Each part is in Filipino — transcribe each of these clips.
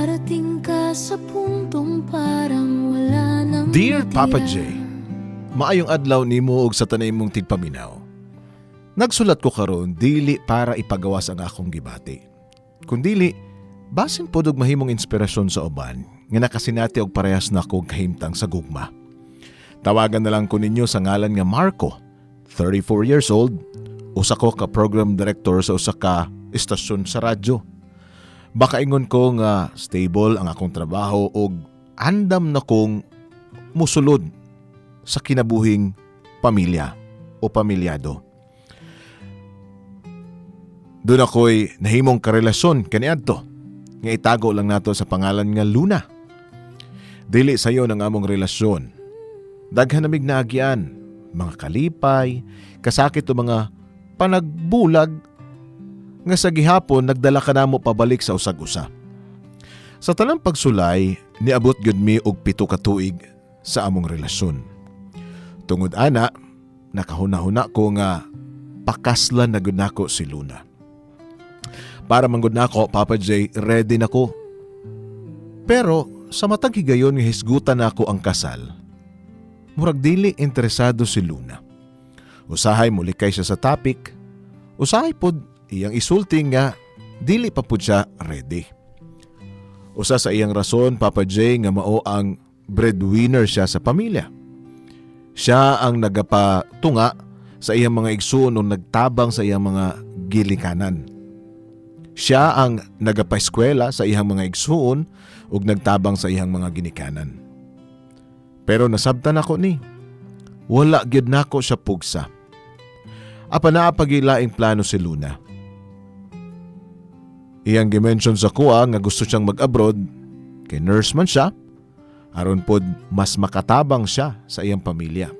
Darating ka sa puntong parang wala nang Dear natira. Papa J, maayong adlaw nimo og sa tanay mong tigpaminaw. Nagsulat ko karon dili para ipagawas ang akong gibati. Kundili, basin pod og mahimong inspirasyon sa uban nga nakasinati og parehas na kong kahimtang sa gugma. Tawagan na lang ko ninyo sa ngalan nga Marco, 34 years old, usa ko ka program director sa usa ka istasyon sa radyo. Baka ingon ko nga stable ang akong trabaho og andam na kong musulod sa kinabuhing pamilya o pamilyado. Doon ako'y nahimong karelasyon kaniadto nga itago lang nato sa pangalan nga Luna. Dili sayo ng among relasyon. Daghan namig naagian, mga kalipay, kasakit o mga panagbulag nga sa gihapon nagdala ka namo pabalik sa usag-usa. Sa tanang pagsulay, niabot gyud mi og 7 ka tuig sa among relasyon. Tungod ana, nakahuna-huna ko nga pakaslan na gud nako si Luna. Para manggod nako, Papa J, ready nako. Pero sa matag higayon nga hisgutan nako ang kasal, murag dili interesado si Luna. Usahay mulikay siya sa topic, usahay pod iyang isulti nga dili pa pud siya ready. Usa sa iyang rason, Papa J, nga mao ang breadwinner siya sa pamilya. Siya ang nagapatunga sa iyang mga igsoon nung nagtabang sa iyang mga gilikanan. Siya ang nagapaeskwela sa iyang mga igsoon ug nagtabang sa iyang mga ginikanan. Pero nasabtan ako ni, wala gyud nako siya pugsa. Apa na pagilaing plano si Luna. Iyang gimension sa kuha nga gusto siyang mag-abroad, kay nurse man siya, aron pod mas makatabang siya sa iyang pamilya.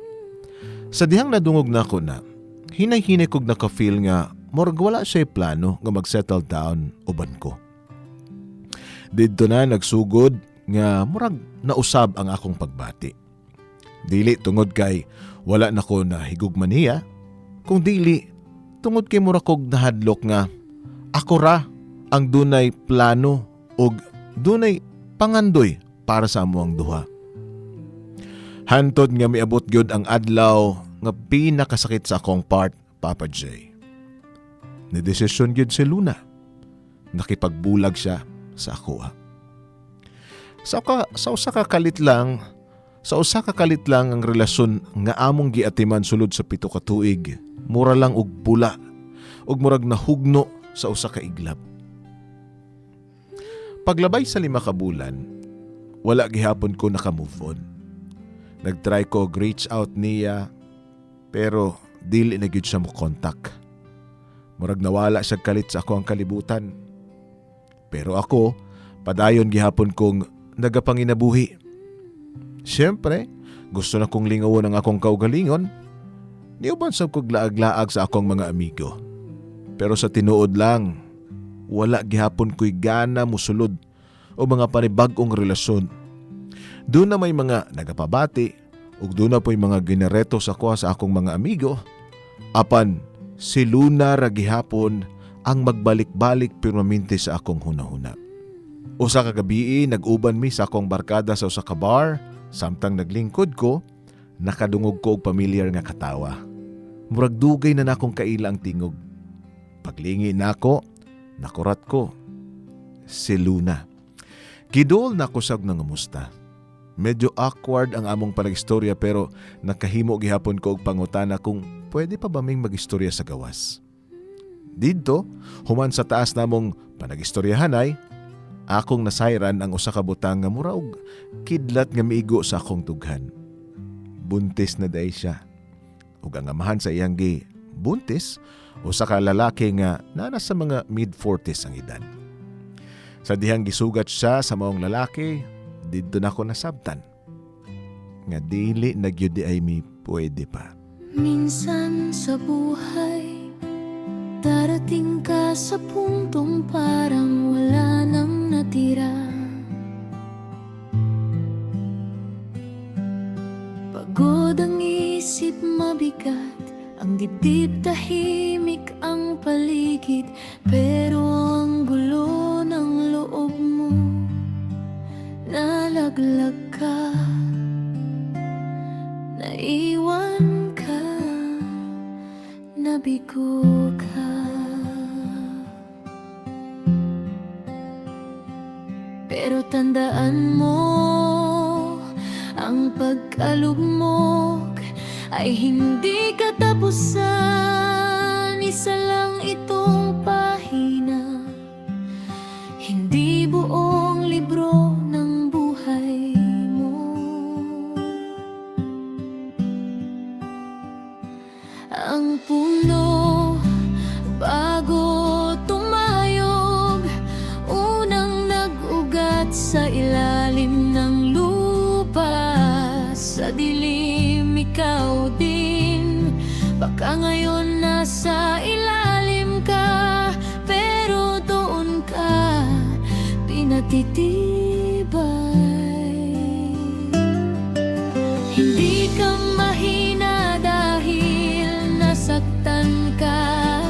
Sa dihang nadungog na ako na, hinay-hinay kog naka-feel nga murag wala siya plano nga mag-settle down uban ko. Didto na nagsugod nga murag nausab ang akong pagbati. Dili tungod kay wala na ko na higugman niya, kung dili tungod kay murag kog nahadlok nga ako ra ang dunay plano ug dunay pangandoy para sa amuang duha. Hantod nga miabot gyud ang adlaw nga pinakasakit sa akong part, Papa J. Nidesisyon gyud si Luna. Nakipagbulag siya sa ako. Sa usa ka kalit lang ang relasyon nga among giatiman sulod sa 7 ka tuig, mura lang og bula ug murag nahugno sa usa ka iglap. Paglabay sa 5 ka bulan, wala gihapon ko naka-move on. Nagtry ko reach out niya, pero dili na gyud siya mo kontak. Murag nawala siya kalit sa ako ang kalibutan. Pero ako, padayon gihapon kong nagapanginabuhi. Siyempre, gusto na kong lingawon ang akong kaugalingon. Niuban sa kog laag-laag sa akong mga amigo. Pero sa tinuod lang, wala gihapon ko'y gana musulod o mga panibag-ong relasyon. Doon na may mga nagapabati ug doon na po'y mga ginereto sa kuha sa akong mga amigo. Apan, si Luna ra gihapon ang magbalik-balik permanente sa akong hunahuna. Usa ka gabi nag-uban mi sa akong barkada sa usa ka bar, samtang naglingkod ko, nakadungog ko og pamilyar nga katawa. Murag dugay na nakong kaila ang tingog. Paglingi nako, nakurat ko si Luna. Gidol na ko sag nga musta. Medyo awkward ang among panagistorya pero nakahimo gihapon ko og pangutana kung pwede pa ba ming magistorya sa gawas. Didto, human sa taas namong panagistoryahanay, akong nasayran ang usa ka butang nga mura og kidlat nga miigo sa akong tughan. Buntis na day siya. Ug ang amahan sa iyang buntis, usa ka lalaki nga nana sa mga mid-40s ang edad. Sa dihang gisugat siya sa maong lalaki, didto na ko nasabtan nga dili na gyud ay mi pwede pa. Minsan sa buhay, darating ka sa puntong parang wala nang natira. Pagod ang isip, mabigat ang dibdib, tahimik ang paligid, pero ang gulo ng loob mo nalaglag ka, naiwan ka, nabigo ka. Pero tandaan mo, ang pagkalugmok ay hindi katapusan. Isa lang itong pahina, hindi buong libro ng buhay mo. Ang puno bago tumayog, unang nag-ugat sa ilalim ng lupa. Sa dilim ikaw din, baka ngayon nasa ilalim ka, pero doon ka pinatitibay. Hindi ka mahina dahil nasaktan ka,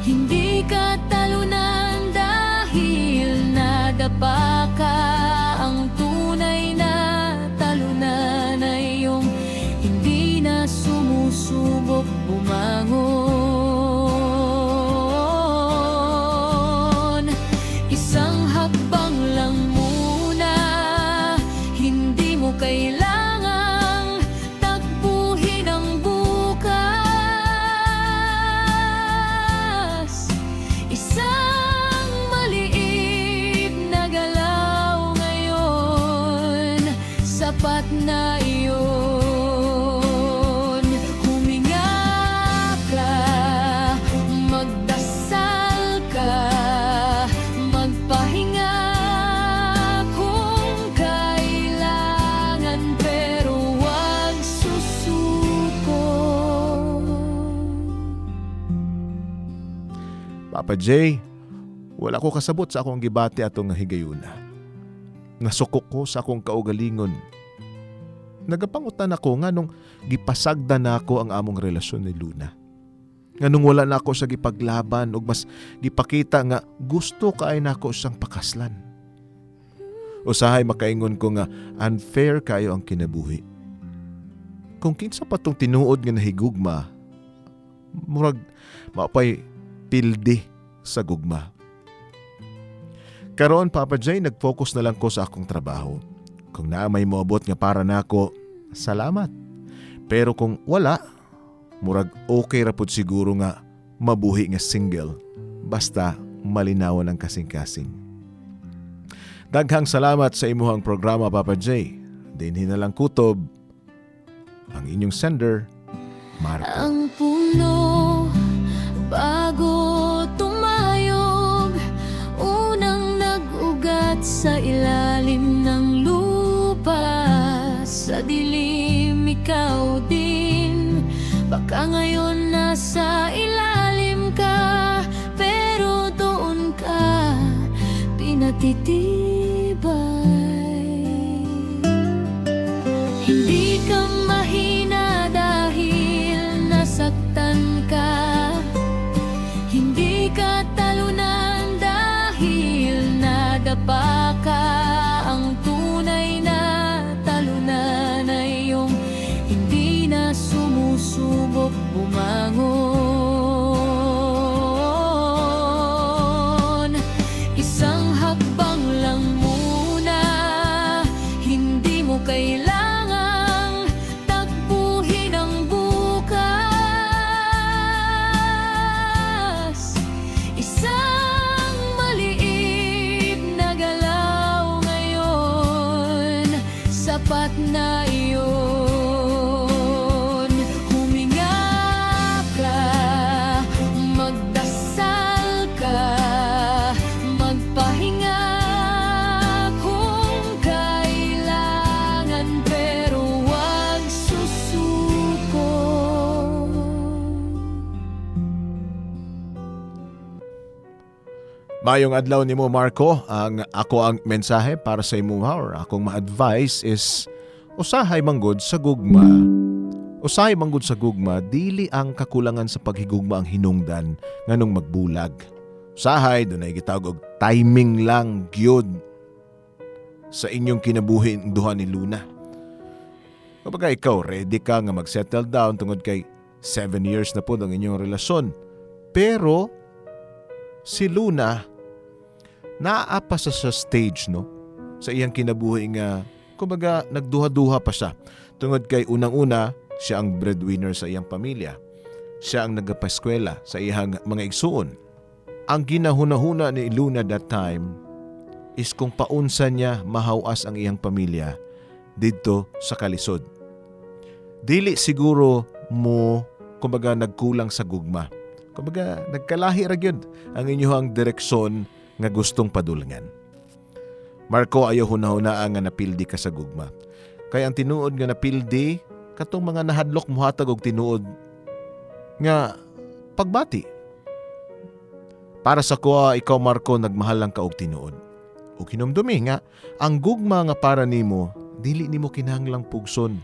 hindi ka talunan dahil nadapa ka. Ang tunay na talunan ay yung hindi na sumusubok bumangon. Isang hakbang lang muna, hindi mo kailangang takbuhin ang bukas. Isang maliit na galaw ngayon, sapat na iyon. Huminga ka, magdasal ka, magpahinga kung kailangan, pero huwag susuko. Papa J, wala ko kasabot sa akong gibati atong higayuna. Nasukok ko sa akong kaugalingon. Nagapangutan ako nga nung gipasagda na ako ang among relasyon ni Luna. Nga nung wala na ako sa gipaglaban ug mas gipakita nga gusto kaay na ako siyang pakaslan. Usahay makaingon ko nga unfair kayo ang kinabuhi. Kung kinsa pa tong tinuod nga nahigugma, murag mapay pildi sa gugma. Karon, Papa J, nag-focus na lang ko sa akong trabaho. Kung na may moabot nga para nako, salamat. Pero kung wala, murag okay ra pud siguro nga mabuhi nga single, basta malinawan ang kasing-kasing. Daghang salamat sa imuhang programa, Papa J. Dinhi na lang kutob ang inyong sender, Marco. Ang puno bago tumayog, unang nag-ugat sa ilalim ng lupa. Sa dilim ikaw din, baka ngayon nasa ilalim ka, pero doon ka pinatitibay. Hindi ka mahina dahil nasaktan ka, hindi ka talunan dahil nadapa ka. Ang tunay na talunan ay yung hindi na sumusubok bumangon. Isang hakbang lang muna, hindi mo kailangang takbuhin ang bukas. Isang maliit na galaw ngayon, sapat na iyon. Huminga ka, magdasal ka, magpahinga kung kailangan, pero huwag susuko. Mayong adlaw nimo, Marco. Ako ang mensahe para sa imo or akong ma-advise is usahay manggod sa gugma. Usahay manggod sa gugma, dili ang kakulangan sa paghigugma ang hinungdan nganong magbulag. Usahay dunay gitawag og timing lang gyud. sa inyong kinabuhi ang duha ni Luna. Kapag ikaw ready ka nga mag-settle down tungod kay 7 years na po ang inyong relasyon. Pero si Luna naapa sa stage no sa iyang kinabuhi nga kumbaga nagduha-duha pa siya. Tungod kay unang-una siya ang breadwinner sa iyang pamilya. Siya ang nagapaskwela sa iyang mga igsuon. Ang ginahuna-huna ni Luna that time is kung paunsa niya mahawas ang iyang pamilya dito sa kalisod. Dili siguro mo kumbaga nagkulang sa gugma. Kumbaga nagkalahi ra gyud ang inyong direksyon nga gustong padulngan. Marco, ayaw hunahuna nga napildi ka sa gugma. Kaya ang tinuod nga napildi katong mga nahadlok muhatag og tinuod nga pagbati. Para sa kuha, ikaw Marco, nagmahal lang ka og tinuod. O hinumdumi nga, ang gugma nga para nimo, dili nimo kinahanglang pugson.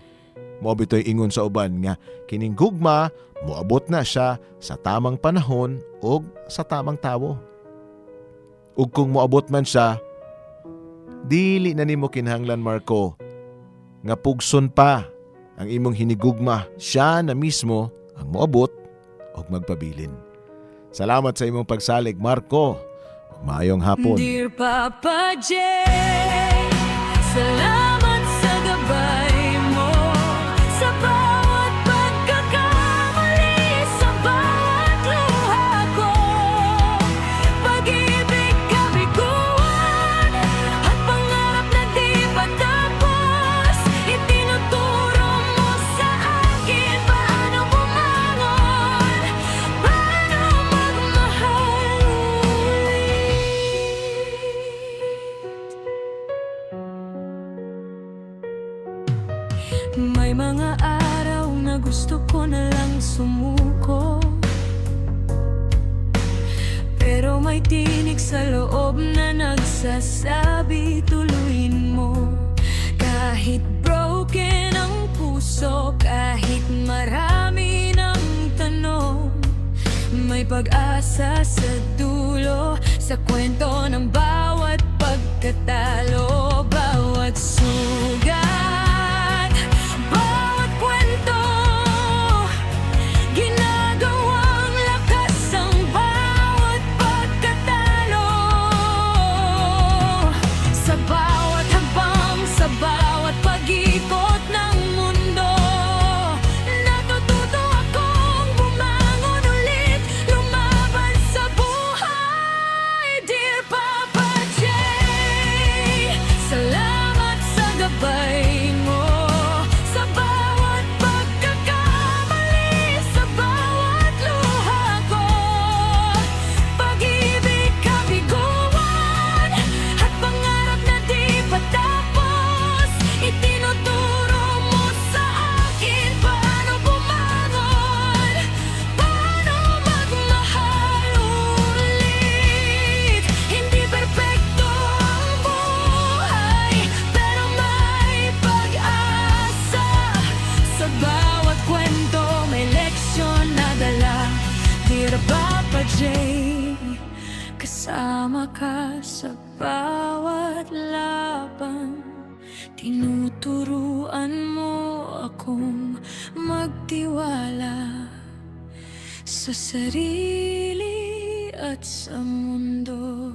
Moabitoy ingon sa uban nga, kining gugma, moabot na siya sa tamang panahon o sa tamang tawo. Ug kung moabot man siya, dili na nimo kinahanglan Marco, nga pugson pa ang imong hinigugma. Siya na mismo ang moabot o magpabilin. Salamat sa imong pagsalig, Marco. Maayong hapon. Dear Papa J, salamat sa gabay mo, sa bawat pagkakamali, sa bawat luha ko. Pag-ibig kabiguan at pangarap na di patapos, itinuturo mo sa akin paano bumangon, paano magmahal ulit. May mga araw na gusto ko na lang sumuko, pero may tinig sa loob na nagsasabi tuloyin mo. Kahit broken ang puso, kahit marami ng tanong, may pag-asa sa dulo, sa kwento ng bawat pagkatalo. Bawat sugat, bawat kwento, ginagawang lakas ang bawat pagkatalo. Sa bawat habang, sa bawat pag-ikot ng mundo, natututo akong bumangon ulit, lumaban sa buhay. Dear Papa J, salamat sa gabay mo, sa bawat pagkakamali, sa bawat luha ko. Pag-ibig kabiguan at pangarap na di patapos, itinuturo mo sa akin paano bumangon, paano magmahal ulit. Hindi perpekto ang buhay, pero may pag-asa. Sa bawat kwento may leksyon na dala. Dear Papa J, kasama ka sa bawat laban, tinuturuan mo akong magtiwala sa sarili at sa mundo.